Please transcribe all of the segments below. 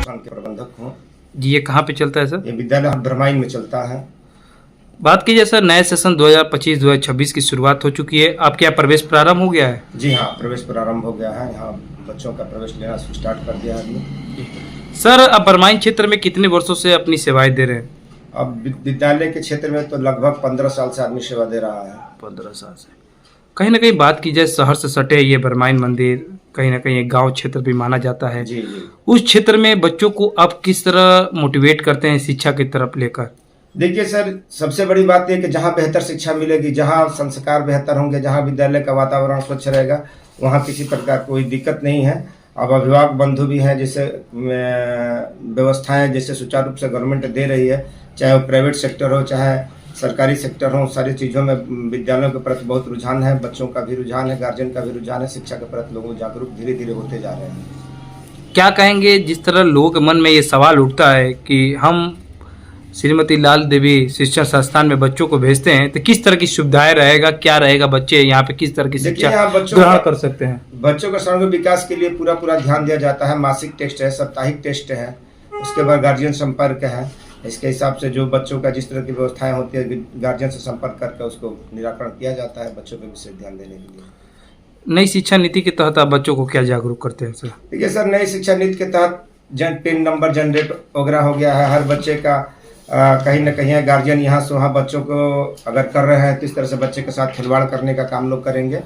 संस्थान के प्रबंधक हूँ। जी, ये कहाँ पे चलता है सर? ये विद्यालय भरमाइन में चलता है। बात की जाए सर, नए सेशन 2025-2026 की शुरुआत हो चुकी है। आपके यहाँ प्रवेश प्रारंभ हो गया है? जी हाँ, प्रवेश प्रारंभ हो गया है। यहाँ बच्चों का प्रवेश लेना स्टार्ट कर दिया है अभी। सर, आप बरमाइन क्षेत्र में कितने वर्षों से अपनी सेवाएं दे रहे हैं? अब विद्यालय के क्षेत्र में तो लगभग 15 साल से आदमी सेवा दे रहा है। 15 साल से। कहीं ना कहीं बात की जाए, शहर से सटे ये बरमाइन मंदिर कहीं ना कहीं एक गांव क्षेत्र भी माना जाता है। जी जी। उस क्षेत्र में बच्चों को आप किस तरह मोटिवेट करते हैं शिक्षा की तरफ लेकर? देखिए सर, सबसे बड़ी बात यह कि जहाँ बेहतर शिक्षा मिलेगी, जहाँ संस्कार बेहतर होंगे, जहाँ विद्यालय का वातावरण स्वच्छ रहेगा, वहाँ किसी प्रकार कोई दिक्कत नहीं है। अब अभिभावक बंधु भी हैं, जैसे व्यवस्थाएं जैसे सुचारू रूप से गवर्नमेंट दे रही है, चाहे वो प्राइवेट सेक्टर हो चाहे सरकारी सेक्टर हो, सारी चीज़ों में विद्यालयों के प्रति बहुत रुझान है। बच्चों का भी रुझान है, गार्जियन का भी रुझान है। शिक्षा के प्रति लोग जागरूक धीरे धीरे होते जा रहे हैं। क्या कहेंगे, जिस तरह लोगों के मन में ये सवाल उठता है कि हम श्रीमती लाल देवी शिक्षण संस्थान में बच्चों को भेजते हैं, तो किस तरह की सुविधाएं रहेगा, क्या रहेगा, बच्चे यहाँ पे किस तरह की शिक्षा ग्रहण कर सकते हैं? बच्चों का सर्वांगीण विकास के लिए पूरा ध्यान दिया जाता है। मासिक टेस्ट है, साप्ताहिक टेस्ट है, उसके बाद गार्जियन संपर्क है। इसके हिसाब से जो बच्चों का जिस तरह की व्यवस्थाएं होती है, गार्जियन से संपर्क करके उसको निराकरण किया जाता है बच्चों पे विशेष ध्यान देने के लिए। नई शिक्षा नीति के तहत आप बच्चों को क्या जागरूक करते हैं सर? देखिए सर, नई शिक्षा नीति के तहत पिन नंबर जनरेट वगैरह हो गया है। हर बच्चे का कहीं ना कहीं गार्जियन यहाँ से वहाँ बच्चों को अगर कर रहे हैं तो इस तरह से बच्चे के साथ खिलवाड़ करने का काम लोग करेंगे।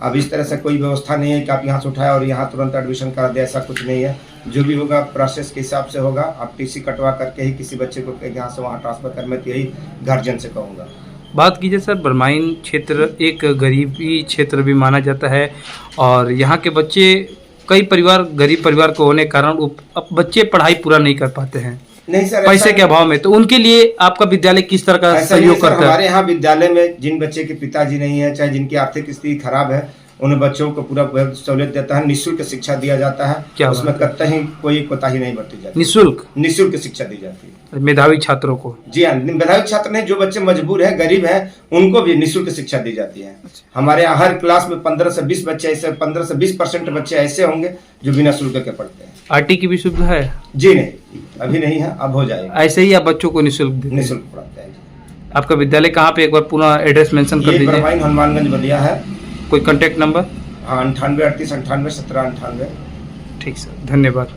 अब इस तरह से कोई व्यवस्था नहीं है कि आप यहाँ से उठाए और यहाँ तुरंत एडमिशन करा दे, ऐसा कुछ नहीं है। जो भी होगा प्रोसेस के हिसाब से होगा। आप टीसी कटवा करके ही किसी बच्चे को यहाँ से वहाँ ट्रांसफर करने के यही गार्जियन से कहूँगा। बात कीजिए सर, बरमाइन क्षेत्र एक गरीबी क्षेत्र भी माना जाता है और यहाँ के बच्चे कई परिवार गरीब परिवार को होने के कारण बच्चे पढ़ाई पूरा नहीं कर पाते हैं नहीं सर, पैसे के अभाव में। तो उनके लिए आपका विद्यालय किस तरह का सहयोग करता है? हमारे यहाँ विद्यालय में जिन बच्चे के पिताजी नहीं है, चाहे जिनकी आर्थिक स्थिति खराब है, उन बच्चों को पूरा सहूलियत देता है। निःशुल्क शिक्षा दिया जाता है। क्या उसमें कतई कोई कोताही नहीं बरती जाती। निःशुल्क शिक्षा दी जाती है मेधावी छात्रों को। जी हाँ, मेधावी छात्र नहीं, जो बच्चे मजबूर है, गरीब है, उनको भी निःशुल्क शिक्षा दी जाती है। हमारे यहाँ हर क्लास में 15 से 20 बच्चे ऐसे 15 से 20% बच्चे ऐसे होंगे जो बिना शुल्क के पढ़ते हैं। आरटी की भी सुविधा है? जी नहीं, अभी नहीं है, अब हो जाएगा। ऐसे ही आप बच्चों को निःशुल्क पढ़ाते हैं। आपका विद्यालय कहाँ पे, एक बार पुनः एड्रेस मेंशन कर दीजिए। बरमाइन हनुमानगंज बलिया है। कोई कांटेक्ट नंबर? हाँ, 98 38 98 17 98। ठीक सर, धन्यवाद।